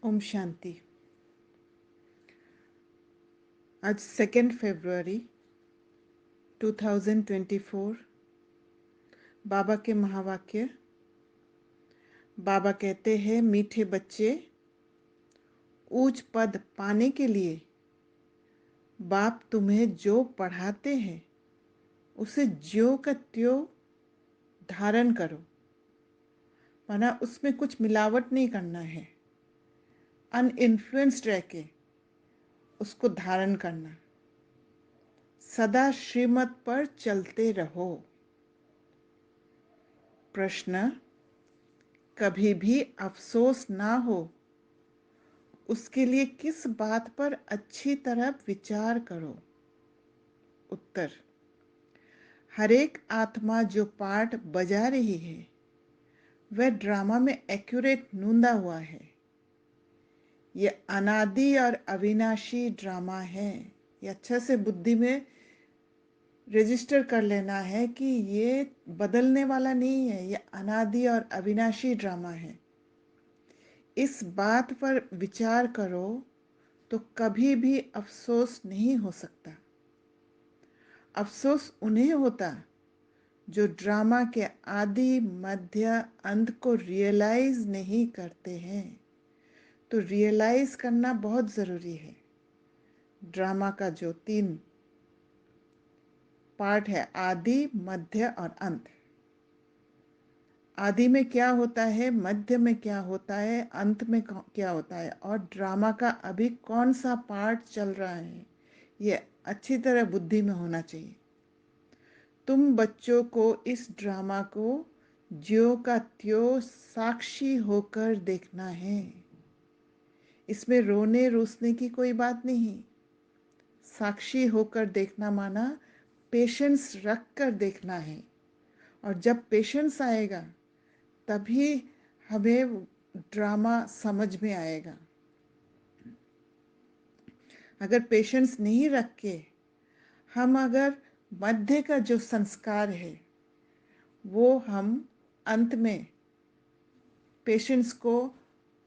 ओम शांति। आज 2 फरवरी 2024। बाबा के महावाक्य। बाबा कहते हैं, मीठे बच्चे, ऊंच पद पाने के लिए बाप तुम्हें जो पढ़ाते हैं उसे ज्यों का त्यों धारण करो, माना उसमें कुछ मिलावट नहीं करना है। अनइन्फ्लुएंस्ड रह के उसको धारण करना। सदा श्रीमत पर चलते रहो। प्रश्न, कभी भी अफसोस ना हो उसके लिए किस बात पर अच्छी तरह विचार करो। उत्तर, हर एक आत्मा जो पार्ट बजा रही है वह ड्रामा में एक्यूरेट नूंदा हुआ है। ये अनादि और अविनाशी ड्रामा है। ये अच्छा से बुद्धि में रजिस्टर कर लेना है कि ये बदलने वाला नहीं है, ये अनादि और अविनाशी ड्रामा है। इस बात पर विचार करो तो कभी भी अफसोस नहीं हो सकता। अफसोस उन्हें होता जो ड्रामा के आदि मध्य अंत को रियलाइज नहीं करते हैं। तो रियलाइज करना बहुत ज़रूरी है। ड्रामा का जो 3 पार्ट है, आदि मध्य और अंत। आदि में क्या होता है, मध्य में क्या होता है, अंत में क्या होता है, और ड्रामा का अभी कौन सा पार्ट चल रहा है, ये अच्छी तरह बुद्धि में होना चाहिए। तुम बच्चों को इस ड्रामा को ज्यों का त्यों साक्षी होकर देखना है। इसमें रोने रुसने की कोई बात नहीं। साक्षी होकर देखना माना पेशेंस रख कर देखना है। और जब पेशेंस आएगा तभी हमें ड्रामा समझ में आएगा। अगर पेशेंस नहीं रख के हम अगर मध्य का जो संस्कार है वो हम अंत में पेशेंस को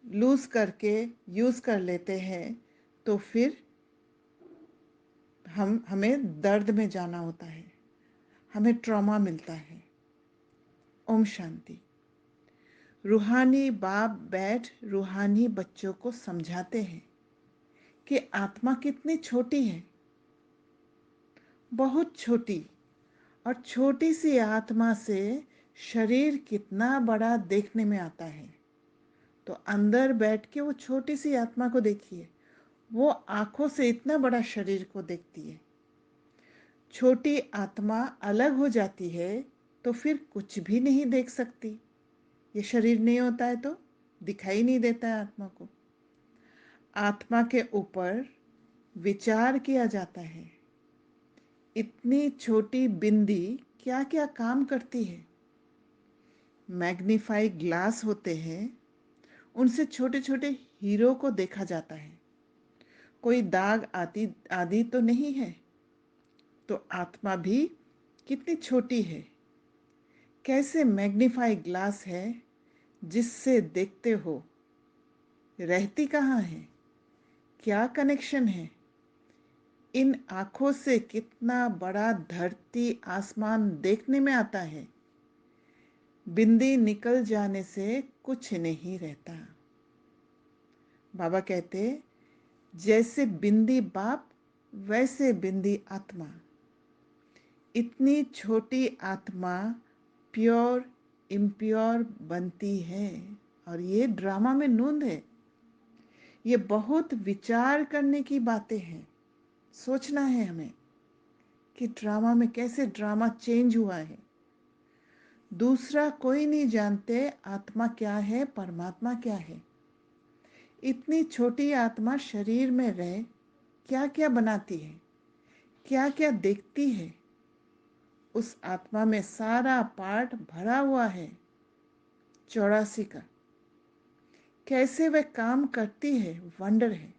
लूज करके यूज कर लेते हैं तो फिर हमें दर्द में जाना होता है, हमें ट्रॉमा मिलता है। ओम शांति। रूहानी बाप बैठ रूहानी बच्चों को समझाते हैं कि आत्मा कितनी छोटी है, बहुत छोटी। और छोटी सी आत्मा से शरीर कितना बड़ा देखने में आता है। तो अंदर बैठ के वो छोटी सी आत्मा को देखिए, वो आंखों से इतना बड़ा शरीर को देखती है। छोटी आत्मा अलग हो जाती है तो फिर कुछ भी नहीं देख सकती। ये शरीर नहीं होता है तो दिखाई नहीं देता है आत्मा को। आत्मा के ऊपर विचार किया जाता है। इतनी छोटी बिंदी क्या क्या काम करती है। मैग्नीफाई ग्लास होते हैं, उनसे छोटे छोटे हीरो को देखा जाता है। कोई दाग आदि तो नहीं है। तो आत्मा भी कितनी छोटी है। कैसे मैग्नीफाई ग्लास है जिससे देखते हो, रहती कहाँ है, क्या कनेक्शन है। इन आँखों से कितना बड़ा धरती आसमान देखने में आता है। बिंदी निकल जाने से कुछ नहीं रहता। बाबा कहते, जैसे बिंदी बाप वैसे बिंदी आत्मा। इतनी छोटी आत्मा प्योर इम्प्योर बनती है। और ये ड्रामा में नूंद है। ये बहुत विचार करने की बातें हैं। सोचना है हमें कि ड्रामा में कैसे ड्रामा चेंज हुआ है। दूसरा कोई नहीं जानते आत्मा क्या है, परमात्मा क्या है। इतनी छोटी आत्मा शरीर में रह क्या क्या बनाती है, क्या क्या देखती है। उस आत्मा में सारा पार्ट भरा हुआ है 84 का। कैसे वह काम करती है, वंडर है।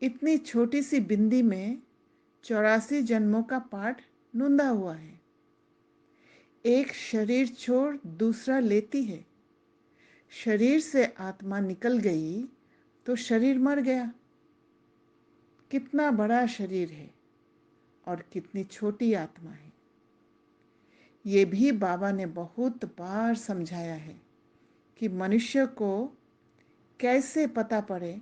इतनी छोटी सी बिंदी में 84 जन्मों का पाठ नूंदा हुआ है। एक शरीर छोड़ दूसरा लेती है। शरीर से आत्मा निकल गई तो शरीर मर गया। कितना बड़ा शरीर है और कितनी छोटी आत्मा है। ये भी बाबा ने बहुत बार समझाया है कि मनुष्य को कैसे पता पड़े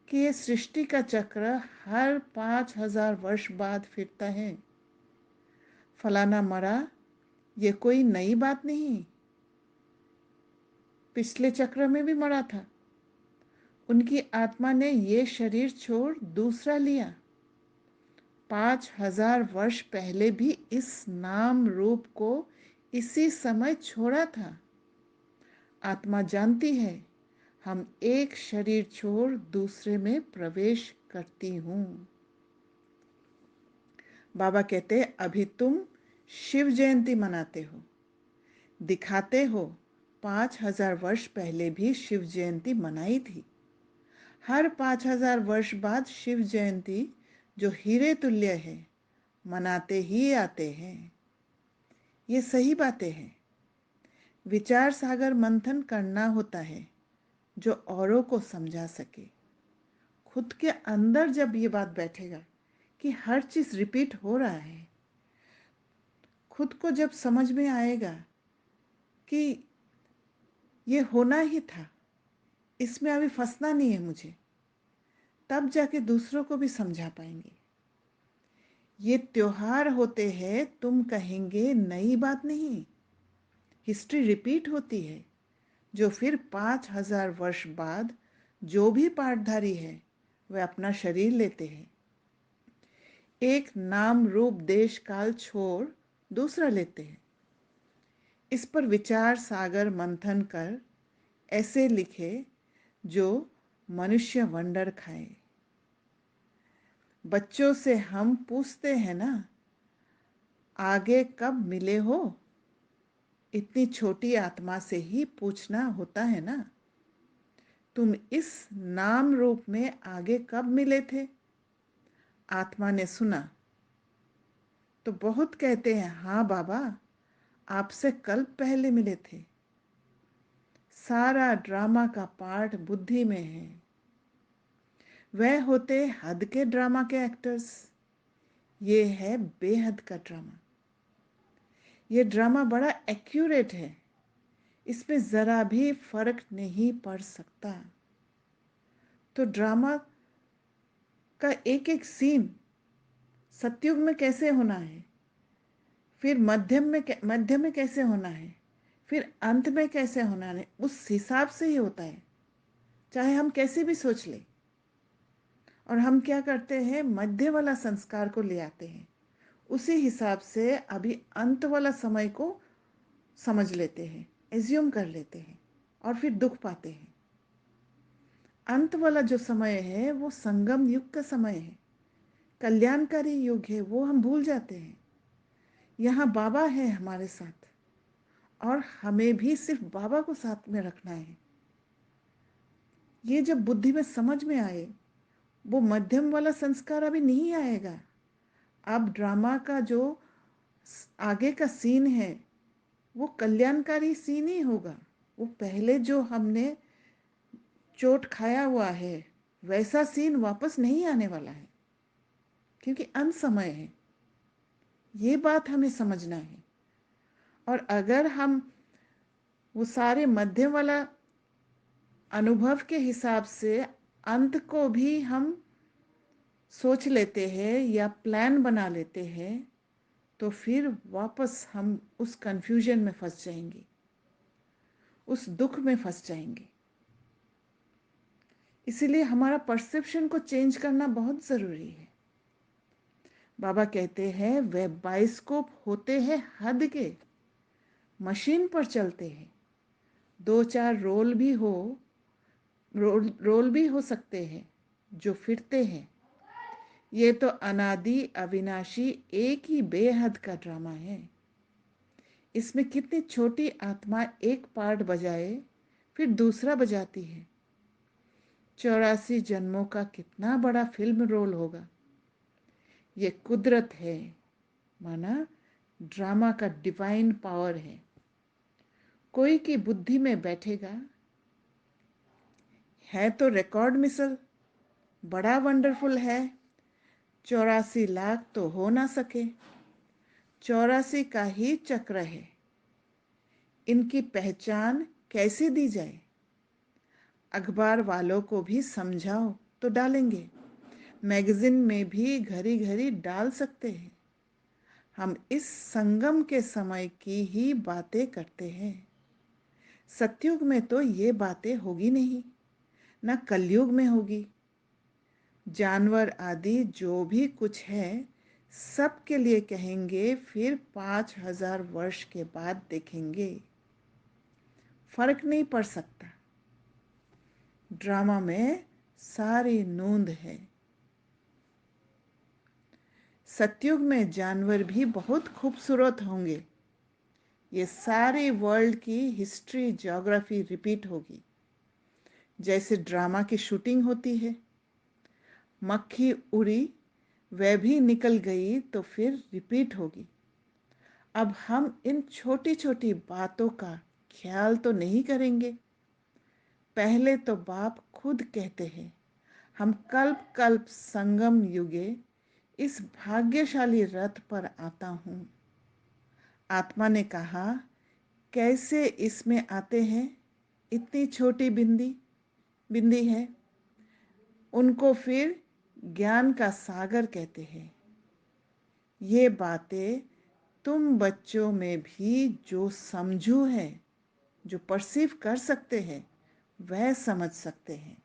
कि ये सृष्टि का चक्र हर 5,000 वर्ष बाद फिरता है। फलाना मरा, ये कोई नई बात नहीं, पिछले चक्र में भी मरा था। उनकी आत्मा ने ये शरीर छोड़ दूसरा लिया। 5,000 वर्ष पहले भी इस नाम रूप को इसी समय छोड़ा था। आत्मा जानती है हम एक शरीर छोड़ दूसरे में प्रवेश करती हूँ। बाबा कहते अभी तुम शिव जयंती मनाते हो, दिखाते हो 5,000 वर्ष पहले भी शिव जयंती मनाई थी। हर 5,000 वर्ष बाद शिव जयंती जो हीरे तुल्य है मनाते ही आते हैं। ये सही बातें हैं। विचार सागर मंथन करना होता है जो औरों को समझा सके। खुद के अंदर जब ये बात बैठेगा कि हर चीज रिपीट हो रहा है, खुद को जब समझ में आएगा कि ये होना ही था, इसमें अभी फंसना नहीं है मुझे, तब जाके दूसरों को भी समझा पाएंगे। ये त्योहार होते हैं, तुम कहेंगे नई बात नहीं, हिस्ट्री रिपीट होती है जो फिर 5,000 वर्ष बाद जो भी पाठधारी है वह अपना शरीर लेते हैं। एक नाम रूप देश काल छोड़ दूसरा लेते हैं। इस पर विचार सागर मंथन कर ऐसे लिखे जो मनुष्य वंडर खाए। बच्चों से हम पूछते हैं ना, आगे कब मिले हो? इतनी छोटी आत्मा से ही पूछना होता है ना, तुम इस नाम रूप में आगे कब मिले थे? आत्मा ने सुना तो बहुत कहते हैं, हाँ बाबा, आपसे कल पहले मिले थे। सारा ड्रामा का पार्ट बुद्धि में है। वह होते हद के ड्रामा के एक्टर्स, ये है बेहद का ड्रामा। ये ड्रामा बड़ा एक्यूरेट है, इसमें जरा भी फर्क नहीं पड़ सकता। तो ड्रामा का एक एक सीन सतयुग में कैसे होना है, फिर मध्य में कैसे होना है, फिर अंत में कैसे होना है, उस हिसाब से ही होता है, चाहे हम कैसे भी सोच लें। और हम क्या करते हैं, मध्य वाला संस्कार को ले आते हैं, उसी हिसाब से अभी अंत वाला समय को समझ लेते हैं, एज्यूम कर लेते हैं और फिर दुख पाते हैं। अंत वाला जो समय है वो संगम युग का समय है, कल्याणकारी युग है, वो हम भूल जाते हैं। यहाँ बाबा है हमारे साथ और हमें भी सिर्फ बाबा को साथ में रखना है। ये जब बुद्धि में समझ में आए, वो मध्यम वाला संस्कार अभी नहीं आएगा। अब ड्रामा का जो आगे का सीन है वो कल्याणकारी सीन ही होगा। वो पहले जो हमने चोट खाया हुआ है वैसा सीन वापस नहीं आने वाला है, क्योंकि अंत समय है। ये बात हमें समझना है। और अगर हम वो सारे मध्यम वाला अनुभव के हिसाब से अंत को भी हम सोच लेते हैं या प्लान बना लेते हैं, तो फिर वापस हम उस कंफ्यूजन में फंस जाएंगे, उस दुख में फंस जाएंगे। इसीलिए हमारा परसेप्शन को चेंज करना बहुत ज़रूरी है। बाबा कहते हैं वे बाइस्कोप होते हैं हद के, मशीन पर चलते हैं, 2-4 रोल भी हो सकते हैं जो फिरते हैं। ये तो अनादि अविनाशी एक ही बेहद का ड्रामा है। इसमें कितनी छोटी आत्मा एक पार्ट बजाए फिर दूसरा बजाती है। 84 जन्मों का कितना बड़ा फिल्म रोल होगा। ये कुदरत है, माना ड्रामा का डिवाइन पावर है। कोई की बुद्धि में बैठेगा है तो रिकॉर्ड मिसल, बड़ा वंडरफुल है। 84 लाख तो हो ना सके, 84 का ही चक्र है। इनकी पहचान कैसे दी जाए? अखबार वालों को भी समझाओ तो डालेंगे, मैगजीन में भी घड़ी घड़ी डाल सकते हैं। हम इस संगम के समय की ही बातें करते हैं। सतयुग में तो ये बातें होगी नहीं, ना कलयुग में होगी। जानवर आदि जो भी कुछ है, सबके लिए कहेंगे फिर 5000 वर्ष के बाद देखेंगे। फर्क नहीं पड़ सकता। ड्रामा में सारी नूंद है। सतयुग में जानवर भी बहुत खूबसूरत होंगे। ये सारी वर्ल्ड की हिस्ट्री ज्योग्राफी रिपीट होगी, जैसे ड्रामा की शूटिंग होती है। मक्खी उड़ी, वह भी निकल गई तो फिर रिपीट होगी। अब हम इन छोटी छोटी बातों का ख्याल तो नहीं करेंगे। पहले तो बाप खुद कहते हैं, हम कल्प कल्प संगम युगे इस भाग्यशाली रथ पर आता हूँ। आत्मा ने कहा, कैसे इसमें आते हैं? इतनी छोटी बिंदी बिंदी है। उनको फिर ज्ञान का सागर कहते हैं। ये बातें तुम बच्चों में भी जो समझू है, जो परसीव कर सकते हैं, वह समझ सकते हैं।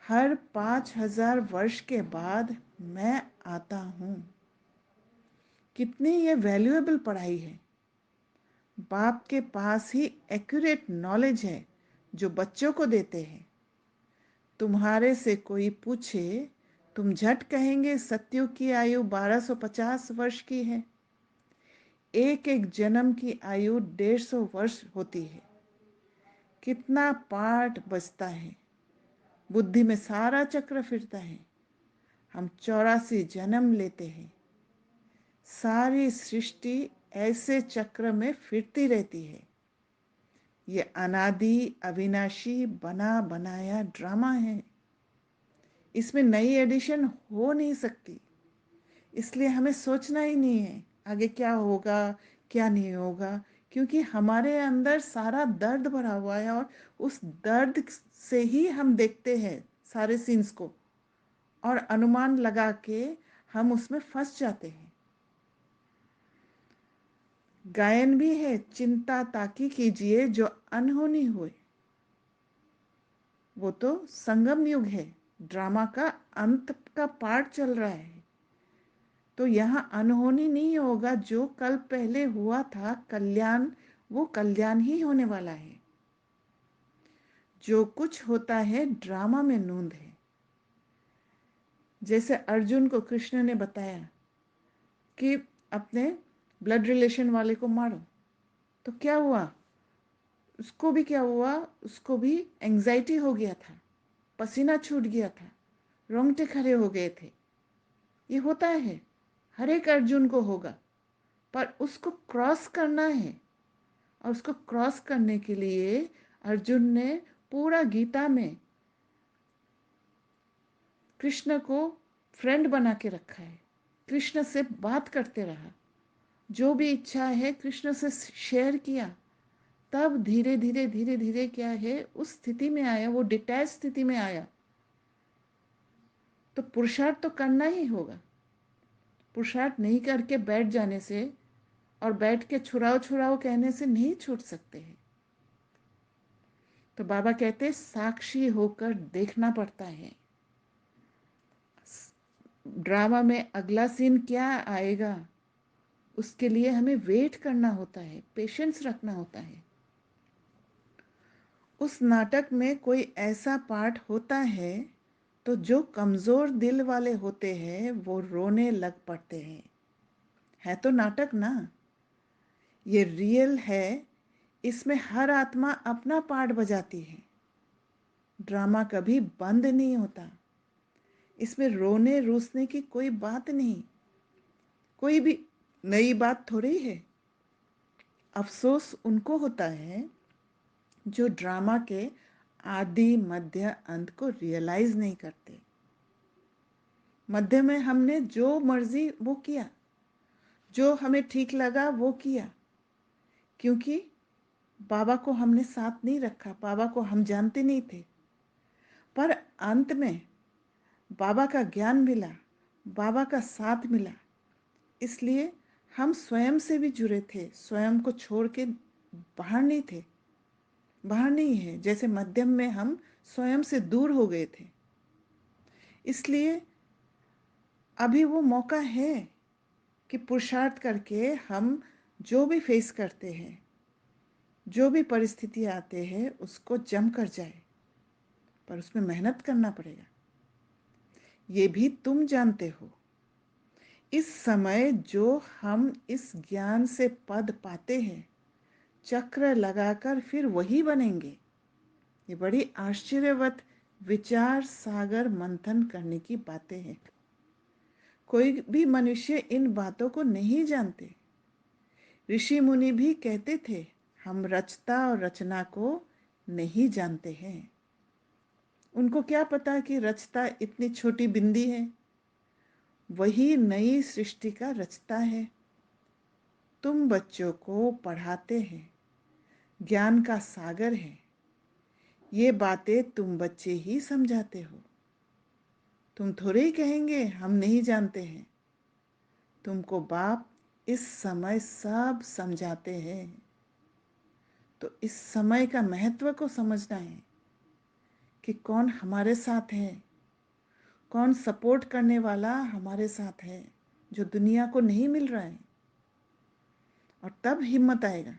हर 5000 वर्ष के बाद मैं आता हूँ। कितनी ये वैल्यूएबल पढ़ाई है। बाप के पास ही एक्यूरेट नॉलेज है जो बच्चों को देते हैं। तुम्हारे से कोई पूछे, तुम झट कहेंगे सतयुग की आयु 1250 वर्ष की है। एक एक जन्म की आयु 150 वर्ष होती है। कितना पाठ बचता है, बुद्धि में सारा चक्र फिरता है। हम 84 जन्म लेते हैं। सारी सृष्टि ऐसे चक्र में फिरती रहती है। ये अनादि अविनाशी बना बनाया ड्रामा है। इसमें नई एडिशन हो नहीं सकती। इसलिए हमें सोचना ही नहीं है आगे क्या होगा, क्या नहीं होगा, क्योंकि हमारे अंदर सारा दर्द भरा हुआ है और उस दर्द से ही हम देखते हैं सारे सीन्स को, और अनुमान लगा के हम उसमें फंस जाते हैं। गायन भी है, चिंता ताकि कीजिए जो अनहोनी हुए। वो तो संगम युग है, ड्रामा का अंत का पार्ट चल रहा है। तो यहाँ अनहोनी नहीं होगा। जो कल पहले हुआ था कल्याण, वो कल्याण ही होने वाला है। जो कुछ होता है ड्रामा में नूंद है। जैसे अर्जुन को कृष्ण ने बताया कि अपने ब्लड रिलेशन वाले को मारो, तो क्या हुआ? उसको भी क्या हुआ? उसको भी एंजाइटी हो गया था, पसीना छूट गया था, रोंगटे खड़े हो गए थे। ये होता है, हर एक अर्जुन को होगा, पर उसको क्रॉस करना है। और उसको क्रॉस करने के लिए अर्जुन ने पूरा गीता में कृष्ण को फ्रेंड बना के रखा है। कृष्ण से बात करते रहा, जो भी इच्छा है कृष्ण से शेयर किया। तब धीरे धीरे धीरे धीरे क्या है, उस स्थिति में आया, वो डिटैच स्थिति में आया। तो पुरुषार्थ तो करना ही होगा। पुरुषार्थ नहीं करके बैठ जाने से और बैठ के छुड़ाओ छुड़ाओ कहने से नहीं छूट सकते हैं। तो बाबा कहते साक्षी होकर देखना पड़ता है। ड्रामा में अगला सीन क्या आएगा, उसके लिए हमें वेट करना होता है, पेशेंस रखना होता है। उस नाटक में कोई ऐसा पार्ट होता है तो जो कमजोर दिल वाले होते हैं वो रोने लग पड़ते हैं। है तो नाटक ना, ये रियल है। इसमें हर आत्मा अपना पार्ट बजाती है। ड्रामा कभी बंद नहीं होता। इसमें रोने रूसने की कोई बात नहीं, कोई भी नई बात थोड़ी है। अफसोस उनको होता है जो ड्रामा के आदि मध्य अंत को रियलाइज नहीं करते। मध्य में हमने जो मर्जी वो किया, जो हमें ठीक लगा वो किया, क्योंकि बाबा को हमने साथ नहीं रखा, बाबा को हम जानते नहीं थे। पर अंत में बाबा का ज्ञान मिला, बाबा का साथ मिला, इसलिए हम स्वयं से भी जुड़े थे, स्वयं को छोड़ के बाहर नहीं थे, बाहर नहीं है। जैसे मध्यम में हम स्वयं से दूर हो गए थे, इसलिए अभी वो मौका है कि पुरुषार्थ करके हम जो भी फेस करते हैं, जो भी परिस्थिति आते हैं, उसको जम कर जाए, पर उसमें मेहनत करना पड़ेगा। ये भी तुम जानते हो। इस समय जो हम इस ज्ञान से पद पाते हैं, चक्र लगाकर फिर वही बनेंगे। ये बड़ी आश्चर्यवत विचार सागर मंथन करने की बातें हैं। कोई भी मनुष्य इन बातों को नहीं जानते। ऋषि मुनि भी कहते थे, हम रचता और रचना को नहीं जानते हैं। उनको क्या पता कि रचता इतनी छोटी बिंदी है, वही नई सृष्टि का रचता है। तुम बच्चों को पढ़ाते हैं, ज्ञान का सागर है, ये बातें तुम बच्चे ही समझाते हो। तुम थोड़े ही कहेंगे हम नहीं जानते हैं। तुमको बाप इस समय सब समझाते हैं। तो इस समय का महत्व को समझना है कि कौन हमारे साथ है, कौन सपोर्ट करने वाला हमारे साथ है, जो दुनिया को नहीं मिल रहा है। और तब हिम्मत आएगा।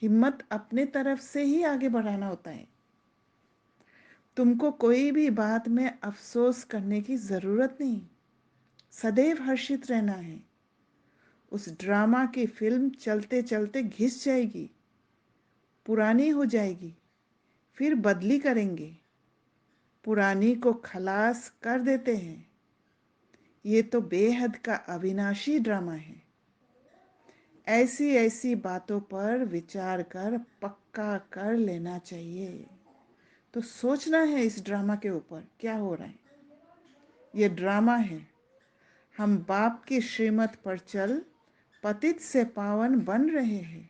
हिम्मत अपने तरफ से ही आगे बढ़ाना होता है। तुमको कोई भी बात में अफसोस करने की जरूरत नहीं, सदैव हर्षित रहना है। उस ड्रामा की फिल्म चलते चलते घिस जाएगी, पुरानी हो जाएगी, फिर बदली करेंगे, पुरानी को खलास कर देते हैं। ये तो बेहद का अविनाशी ड्रामा है। ऐसी ऐसी बातों पर विचार कर पक्का कर लेना चाहिए। तो सोचना है इस ड्रामा के ऊपर क्या हो रहा है। ये ड्रामा है। हम बाप की श्रीमत पर चल पतित से पावन बन रहे हैं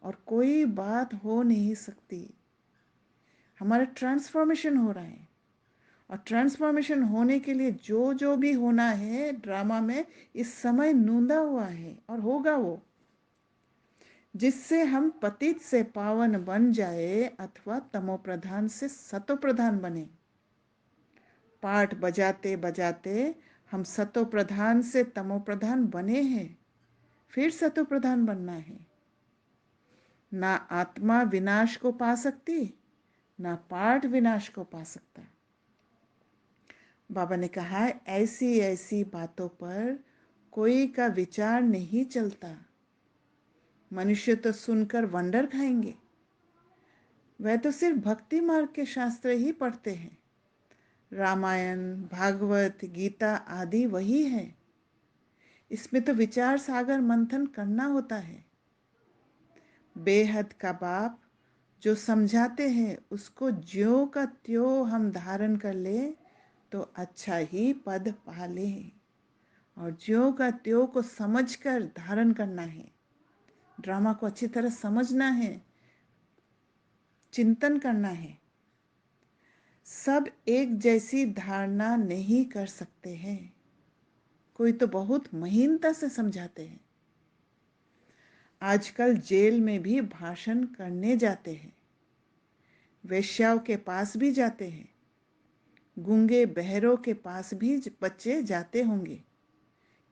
और कोई बात हो नहीं सकती। हमारा ट्रांसफॉर्मेशन हो रहा है और ट्रांसफॉर्मेशन होने के लिए जो जो भी होना है ड्रामा में इस समय नूंदा हुआ है और होगा वो, जिससे हम पतित से पावन बन जाए अथवा तमो प्रधान से सतो प्रधान बने। पाठ बजाते बजाते हम सतो प्रधान से तमो प्रधान बने हैं, फिर सतो प्रधान बनना है। ना आत्मा विनाश को पा सकती, ना पाठ विनाश को पा सकता। बाबा ने कहा ऐसी ऐसी बातों पर कोई का विचार नहीं चलता। मनुष्य तो सुनकर वंडर खाएंगे। वह तो सिर्फ भक्ति मार्ग के शास्त्र ही पढ़ते हैं। रामायण, भागवत, गीता आदि वही है। इसमें तो विचार सागर मंथन करना होता है। बेहद का बाप जो समझाते हैं उसको ज्यों का त्यों हम धारण कर ले तो अच्छा ही पद पा ले। और ज्यों का त्यों को समझकर धारण करना है। ड्रामा को अच्छी तरह समझना है, चिंतन करना है। सब एक जैसी धारणा नहीं कर सकते हैं। कोई तो बहुत महीनता से समझाते हैं। आजकल जेल में भी भाषण करने जाते हैं, वेश्याओं के पास भी जाते हैं, गूंगे बहरों के पास भी बच्चे जाते होंगे,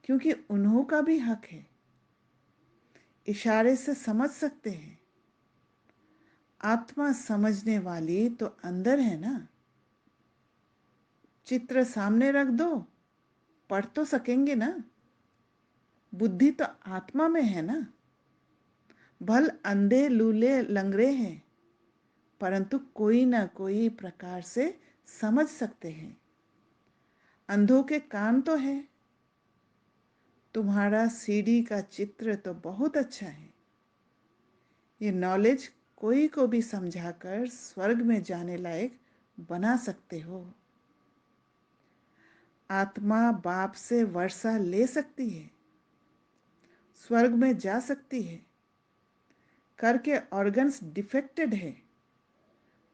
क्योंकि उन्हों का भी हक है। इशारे से समझ सकते हैं। आत्मा समझने वाली तो अंदर है ना। चित्र सामने रख दो, पढ़ तो सकेंगे ना। बुद्धि तो आत्मा में है ना। भल अंधे लूले लंगड़े हैं, परंतु कोई ना कोई प्रकार से समझ सकते हैं। अंधों के कान तो है। तुम्हारा सीढ़ी का चित्र तो बहुत अच्छा है। ये नॉलेज कोई को भी समझाकर स्वर्ग में जाने लायक बना सकते हो। आत्मा बाप से वर्षा ले सकती है, स्वर्ग में जा सकती है। कर के ऑर्गन्स डिफेक्टेड है,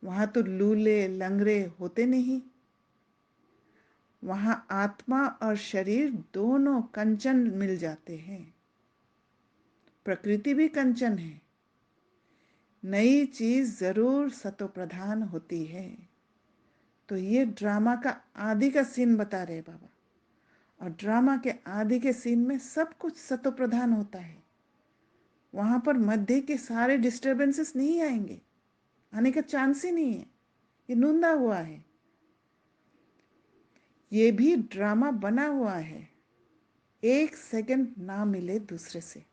वहां तो लूले लंगड़े होते नहीं। वहां आत्मा और शरीर दोनों कंचन मिल जाते हैं। प्रकृति भी कंचन है। नई चीज जरूर सतो प्रधान होती है। तो ये ड्रामा का आदि का सीन बता रहे बाबा। और ड्रामा के आदि के सीन में सब कुछ सतो प्रधान होता है। वहां पर मध्य के सारे डिस्टरबेंसेस नहीं आएंगे, आने का चांस ही नहीं है। ये नूंदा हुआ है, ये भी ड्रामा बना हुआ है। एक सेकंड ना मिले दूसरे से,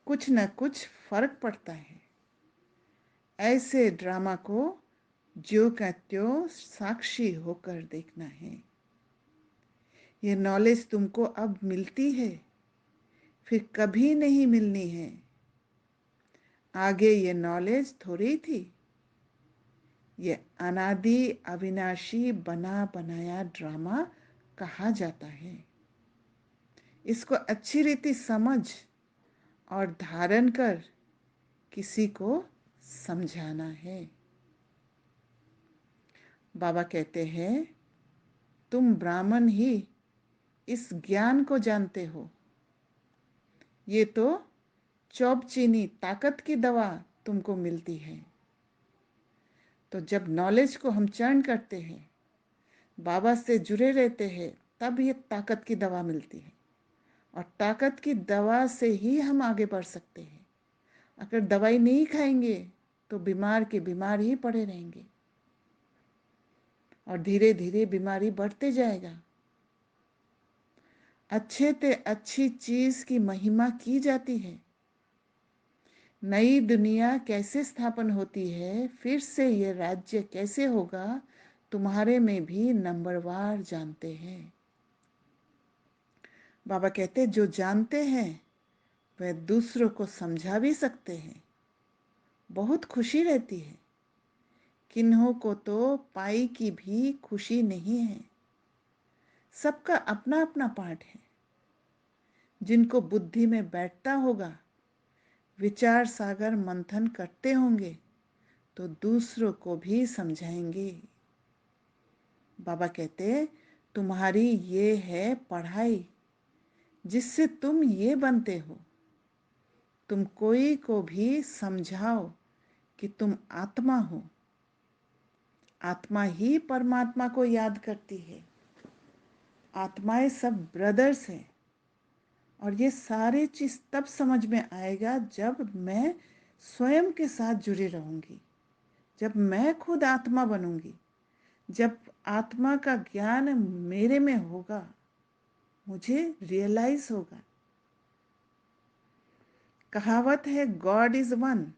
कुछ न कुछ फर्क पड़ता है। ऐसे ड्रामा को ज्यों का त्यों साक्षी होकर देखना है। ये नॉलेज तुमको अब मिलती है, फिर कभी नहीं मिलनी है। आगे ये नॉलेज थोड़ी थी। ये अनादि अविनाशी बना बनाया ड्रामा कहा जाता है। इसको अच्छी रीति समझ और धारण कर किसी को समझाना है। बाबा कहते हैं, तुम ब्राह्मण ही इस ज्ञान को जानते हो। ये तो चौब चीनी ताकत की दवा तुमको मिलती है। तो जब नॉलेज को हम चर्न करते हैं, बाबा से जुड़े रहते हैं, तब ये ताकत की दवा मिलती है। और ताकत की दवा से ही हम आगे बढ़ सकते हैं। अगर दवाई नहीं खाएंगे तो बीमार के बीमार ही पड़े रहेंगे और धीरे धीरे बीमारी बढ़ते जाएगा। अच्छे ते अच्छी चीज की महिमा की जाती है। नई दुनिया कैसे स्थापन होती है, फिर से ये राज्य कैसे होगा, तुम्हारे में भी नंबरवार जानते हैं। बाबा कहते जो जानते हैं वह दूसरों को समझा भी सकते हैं। बहुत खुशी रहती है। किन्हों को तो पाई की भी खुशी नहीं है। सबका अपना अपना पार्ट है। जिनको बुद्धि में बैठता होगा, विचार सागर मंथन करते होंगे, तो दूसरों को भी समझाएंगे। बाबा कहते तुम्हारी ये है पढ़ाई, जिससे तुम ये बनते हो। तुम कोई को भी समझाओ कि तुम आत्मा हो। आत्मा ही परमात्मा को याद करती है। आत्माएं सब ब्रदर्स हैं। और ये सारी चीज तब समझ में आएगा जब मैं स्वयं के साथ जुड़ी रहूंगी, जब मैं खुद आत्मा बनूंगी, जब आत्मा का ज्ञान मेरे में होगा, मुझे रियलाइज होगा। कहावत है गॉड इज वन,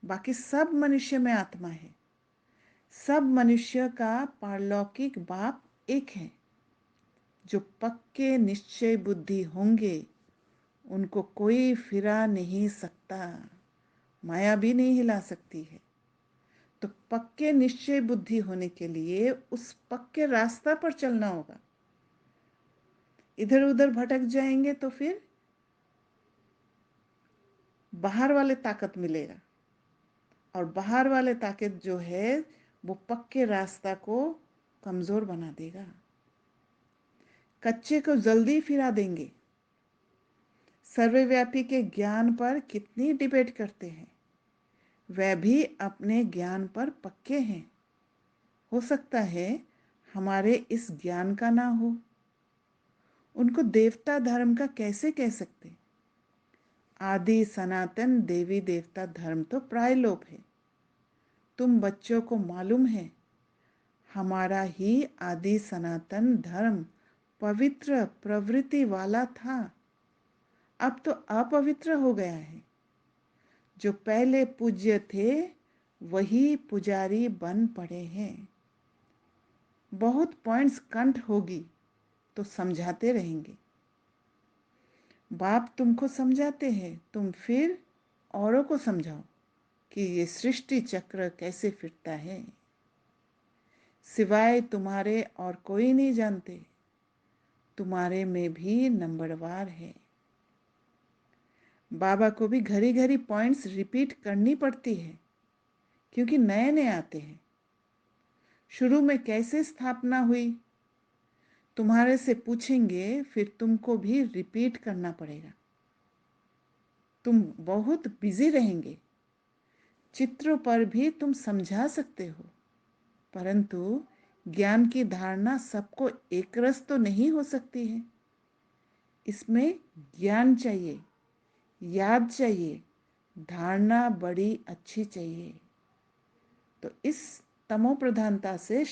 बाकी सब मनुष्य में आत्मा है। सब मनुष्य का पारलौकिक बाप एक है। जो पक्के निश्चय बुद्धि होंगे, उनको कोई फिरा नहीं सकता, माया भी नहीं हिला सकती है। तो पक्के निश्चय बुद्धि होने के लिए उस पक्के रास्ता पर चलना होगा। इधर उधर भटक जाएंगे तो फिर बाहर वाले ताकत मिलेगा। और बाहर वाले ताकत जो है वो पक्के रास्ता को कमजोर बना देगा। कच्चे को जल्दी फिरा देंगे। सर्वव्यापी के ज्ञान पर कितनी डिबेट करते हैं, वह भी अपने ज्ञान पर पक्के हैं। हो सकता है हमारे इस ज्ञान का ना हो। उनको देवता धर्म का कैसे कह सकते? आदि सनातन देवी देवता धर्म तो प्रायलोप है। तुम बच्चों को मालूम है, हमारा ही आदि सनातन धर्म पवित्र प्रवृत्ति वाला था, अब तो अपवित्र हो गया है। जो पहले पूज्य थे वही पुजारी बन पड़े हैं। बहुत पॉइंट्स कंठ होगी तो समझाते रहेंगे। बाप तुमको समझाते हैं, तुम फिर औरों को समझाओ। कि ये सृष्टि चक्र कैसे फिरता है। सिवाय तुम्हारे और कोई नहीं जानते, तुम्हारे में भी नंबरवार है। बाबा को भी घड़ी घड़ी पॉइंट्स रिपीट करनी पड़ती है, क्योंकि नए नए आते हैं। शुरू में कैसे स्थापना हुई तुम्हारे से पूछेंगे, फिर तुमको भी रिपीट करना पड़ेगा। तुम बहुत बिजी रहेंगे। चित्रों पर भी तुम समझा सकते हो, परंतु ज्ञान की धारणा सबको एक रस तो नहीं हो सकती है। इसमें ज्ञान चाहिए, याद चाहिए, धारणा बड़ी अच्छी चाहिए। तो इस तमो प्रधानता से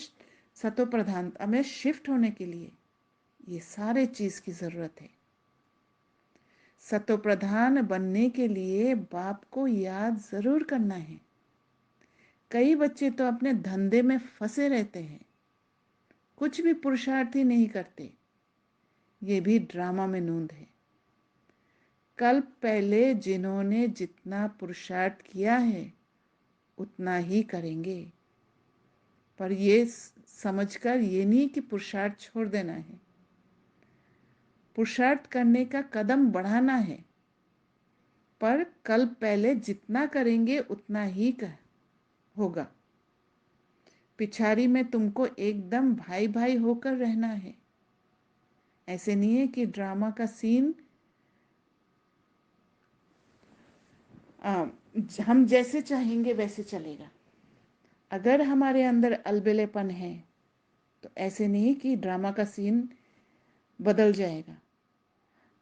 सतो प्रधानता में शिफ्ट होने के लिए ये सारे चीज की जरूरत है। सतो प्रधान बनने के लिए बाप को याद जरूर करना है। कई बच्चे तो अपने धंधे में फंसे रहते हैं, कुछ भी पुरुषार्थ ही नहीं करते। ये भी ड्रामा में नूंद है। कल पहले जिन्होंने जितना पुरुषार्थ किया है उतना ही करेंगे, पर ये समझकर ये नहीं कि पुरुषार्थ छोड़ देना है। पुरुषार्थ करने का कदम बढ़ाना है, पर कल पहले जितना करेंगे उतना ही होगा। पिछाड़ी में तुमको एकदम भाई भाई होकर रहना है। ऐसे नहीं है कि ड्रामा का सीन हम जैसे चाहेंगे वैसे चलेगा। अगर हमारे अंदर अलबेलेपन है तो ऐसे नहीं कि ड्रामा का सीन बदल जाएगा।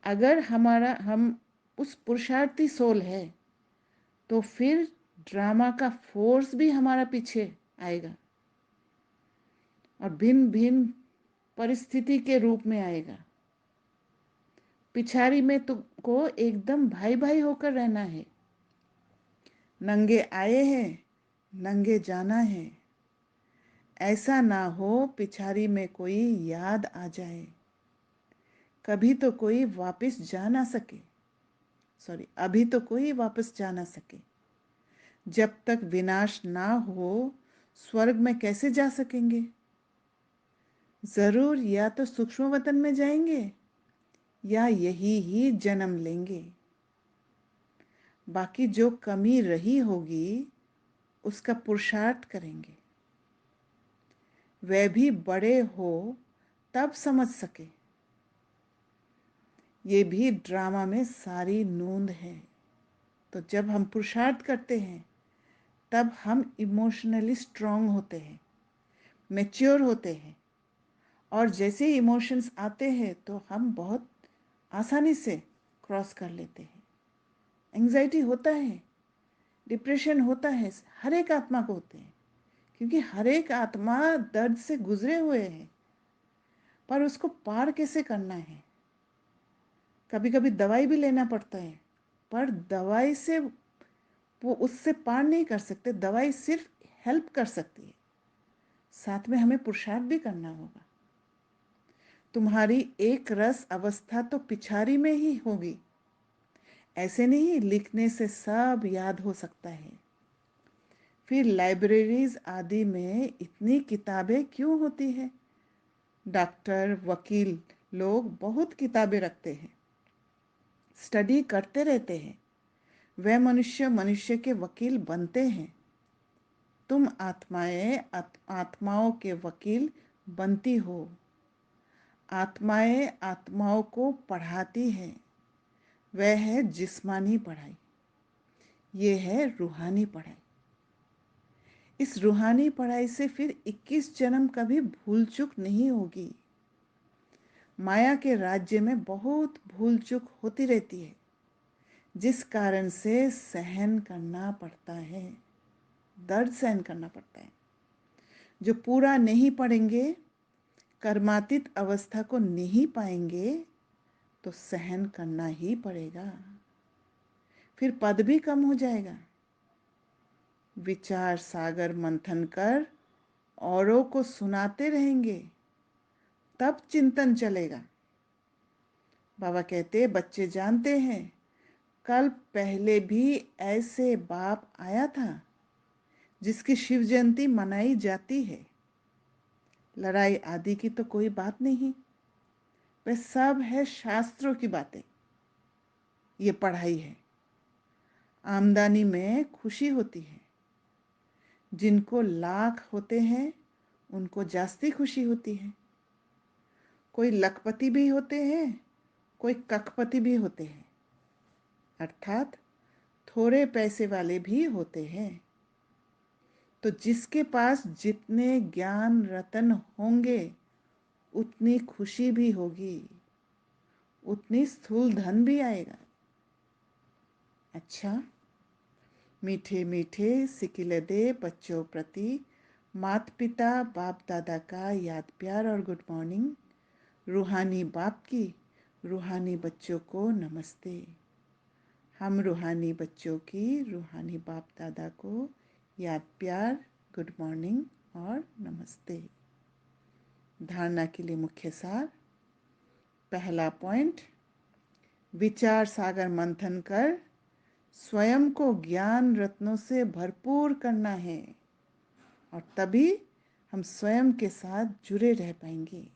अगर हम उस पुरुषार्थी सोल है तो फिर ड्रामा का फोर्स भी हमारा पीछे आएगा और भिन्न भिन्न परिस्थिति के रूप में आएगा। पिछाड़ी में तुमको एकदम भाई भाई होकर रहना है। नंगे आए हैं, नंगे जाना है। ऐसा ना हो पिछाड़ी में कोई याद आ जाए, कभी तो कोई वापस जा ना सके। अभी तो कोई वापस जा ना सके। जब तक विनाश ना हो स्वर्ग में कैसे जा सकेंगे। जरूर या तो सूक्ष्म वतन में जाएंगे या यही ही जन्म लेंगे। बाकी जो कमी रही होगी उसका पुरुषार्थ करेंगे। वह भी बड़े हो तब समझ सके। ये भी ड्रामा में सारी नूंद है। तो जब हम पुरुषार्थ करते हैं तब हम इमोशनली स्ट्रांग होते हैं, मैच्योर होते हैं, और जैसे इमोशंस आते हैं तो हम बहुत आसानी से क्रॉस कर लेते हैं। एंजाइटी होता है, डिप्रेशन होता है, हर एक आत्मा को होते हैं, क्योंकि हर एक आत्मा दर्द से गुजरे हुए हैं। पर उसको पार कैसे करना है। कभी कभी दवाई भी लेना पड़ता है, पर दवाई से वो उससे पार नहीं कर सकते। दवाई सिर्फ हेल्प कर सकती है, साथ में हमें पुरुषार्थ भी करना होगा। तुम्हारी एक रस अवस्था तो पिछाड़ी में ही होगी। ऐसे नहीं लिखने से सब याद हो सकता है। फिर लाइब्रेरीज आदि में इतनी किताबें क्यों होती है। डॉक्टर वकील लोग बहुत किताबें रखते हैं, स्टडी करते रहते हैं। वह मनुष्य मनुष्य के वकील बनते हैं। तुम आत्माओं के वकील बनती हो। आत्माएं आत्माओं को पढ़ाती है। वह है जिस्मानी पढ़ाई, ये है रूहानी पढ़ाई। इस रूहानी पढ़ाई से फिर 21 जन्म कभी भूल चूक नहीं होगी। माया के राज्य में बहुत भूल चूक होती रहती है, जिस कारण से सहन करना पड़ता है, दर्द सहन करना पड़ता है। जो पूरा नहीं पढ़ेंगे, कर्मातीत अवस्था को नहीं पाएंगे, तो सहन करना ही पड़ेगा। फिर पद भी कम हो जाएगा। विचार सागर मंथन कर औरों को सुनाते रहेंगे, तब चिंतन चलेगा। बाबा कहते बच्चे जानते हैं कल पहले भी ऐसे बाप आया था जिसकी शिव जयंती मनाई जाती है। लड़ाई आदि की तो कोई बात नहीं, वह सब है शास्त्रों की बातें। ये पढ़ाई है। आमदनी में खुशी होती है। जिनको लाख होते हैं उनको जास्ती खुशी होती है। कोई लखपति भी होते हैं, कोई कखपति भी होते हैं, अर्थात थोड़े पैसे वाले भी होते हैं। तो जिसके पास जितने ज्ञान रतन होंगे उतनी खुशी भी होगी, उतनी स्थूल धन भी आएगा। अच्छा, मीठे मीठे सिकिले दे बच्चों प्रति माता पिता बाप दादा का याद प्यार और गुड मॉर्निंग। रूहानी बाप की रूहानी बच्चों को नमस्ते। हम रूहानी बच्चों की रूहानी बाप दादा को याद प्यार, गुड मॉर्निंग और नमस्ते। धारणा के लिए मुख्य सार। पहला पॉइंट, विचार सागर मंथन कर स्वयं को ज्ञान रत्नों से भरपूर करना है और तभी हम स्वयं के साथ जुड़े रह पाएंगे।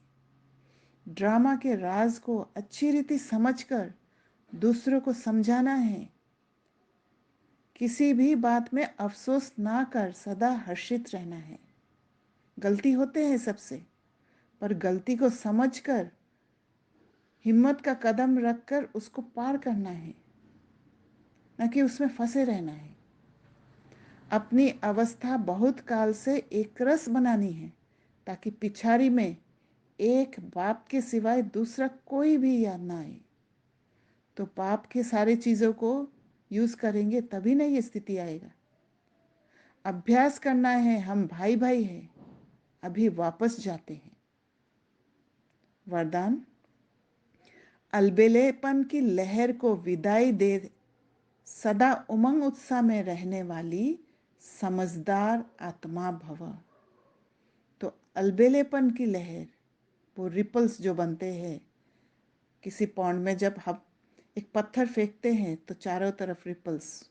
ड्रामा के राज को अच्छी रीति समझकर दूसरों को समझाना है। किसी भी बात में अफसोस ना कर सदा हर्षित रहना है। गलती होते हैं सबसे, पर गलती को समझकर हिम्मत का कदम रखकर उसको पार करना है, न कि उसमें फंसे रहना है। अपनी अवस्था बहुत काल से एक रस बनानी है ताकि पिछाड़ी में एक बाप के सिवाय दूसरा कोई भी याद ना आए। तो बाप के सारे चीज़ों को यूज करेंगे तभी ना ये स्थिति आएगा। अभ्यास करना है, हम भाई भाई हैं, अभी वापस जाते हैं। वरदान, अलबेलेपन की लहर को विदाई दे सदा उमंग उत्साह में रहने वाली समझदार आत्मा भव। तो अलबेलेपन की लहर, वो रिपल्स जो बनते हैं किसी पॉन्ड में, जब हम एक पत्थर फेंकते हैं तो चारों तरफ रिपल्स,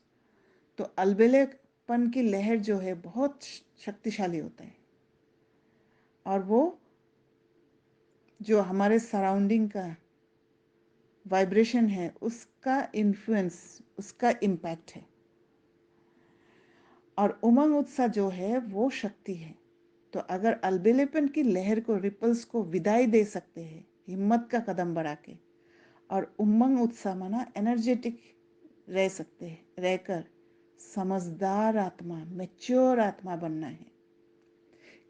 तो अलबेलेपन की लहर जो है बहुत शक्तिशाली होता है और वो जो हमारे सराउंडिंग का वाइब्रेशन है उसका इन्फ्लुएंस, उसका इम्पैक्ट है। और उमंग उत्साह जो है वो शक्ति है। तो अगर अलबेलेपन की लहर को, रिपल्स को विदाई दे सकते हैं हिम्मत का कदम बढ़ा के, और उमंग उत्साह माना एनर्जेटिक रह सकते हैं, रहकर समझदार आत्मा, मैच्योर आत्मा बनना है।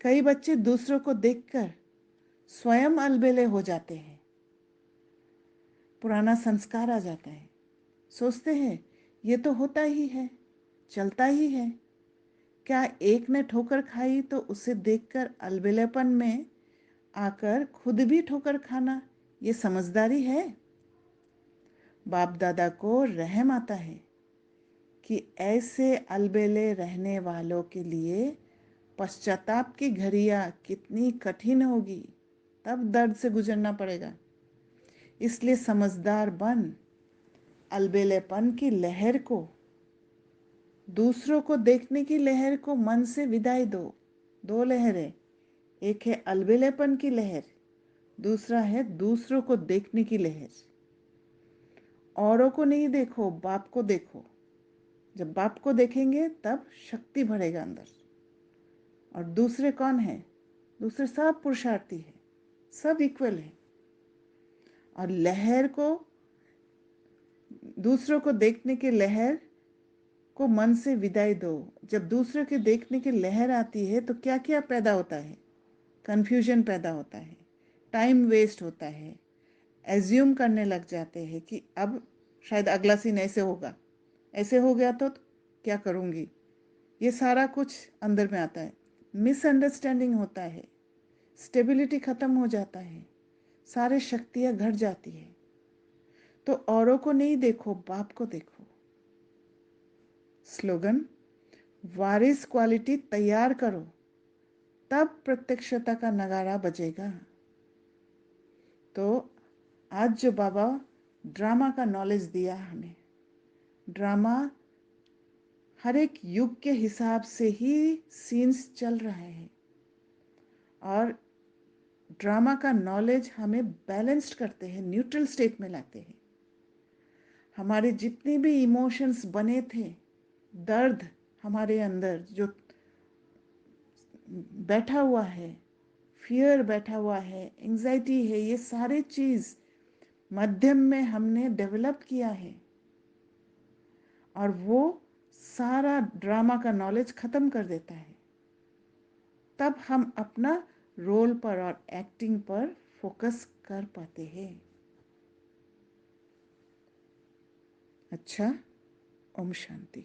कई बच्चे दूसरों को देखकर स्वयं अलबेले हो जाते हैं। पुराना संस्कार आ जाता है, सोचते हैं ये तो होता ही है, चलता ही है। क्या एक ने ठोकर खाई तो उसे देखकर अलबेलेपन में आकर खुद भी ठोकर खाना ये समझदारी है? बाप दादा को रहम आता है कि ऐसे अलबेले रहने वालों के लिए पश्चाताप की घड़ियां कितनी कठिन होगी, तब दर्द से गुजरना पड़ेगा। इसलिए समझदार बन अलबेलेपन की लहर को, दूसरों को देखने की लहर को मन से विदाई दो। दो लहरें, एक है अलबेलेपन की लहर, दूसरा है दूसरों को देखने की लहर। औरों को नहीं देखो, बाप को देखो। जब बाप को देखेंगे तब शक्ति बढ़ेगा अंदर। और दूसरे कौन है? दूसरे सब पुरुषार्थी है, सब इक्वल है। और लहर को, दूसरों को देखने की लहर को मन से विदाई दो। जब दूसरों के देखने की लहर आती है तो क्या क्या पैदा होता है? कन्फ्यूजन पैदा होता है, टाइम वेस्ट होता है, एज्यूम करने लग जाते हैं कि अब शायद अगला सीन ऐसे होगा, ऐसे हो गया तो क्या करूँगी, ये सारा कुछ अंदर में आता है। मिसअंडरस्टैंडिंग होता है, स्टेबिलिटी खत्म हो जाता है, सारे शक्तियाँ घट जाती है। तो औरों को नहीं देखो, बाप को देखो। स्लोगन, वारिस क्वालिटी तैयार करो, तब प्रत्यक्षता का नगारा बजेगा। तो आज जो बाबा ड्रामा का नॉलेज दिया हमें, ड्रामा हर एक युग के हिसाब से ही सीन्स चल रहे हैं, और ड्रामा का नॉलेज हमें बैलेंस्ड करते हैं, न्यूट्रल स्टेट में लाते हैं। हमारे जितने भी इमोशंस बने थे, दर्द हमारे अंदर जो बैठा हुआ है, फियर बैठा हुआ है, एंजाइटी है, ये सारी चीज़ मध्यम में हमने डेवलप किया है, और वो सारा ड्रामा का नॉलेज ख़त्म कर देता है। तब हम अपना रोल पर और एक्टिंग पर फोकस कर पाते हैं। अच्छा, ओम शांति।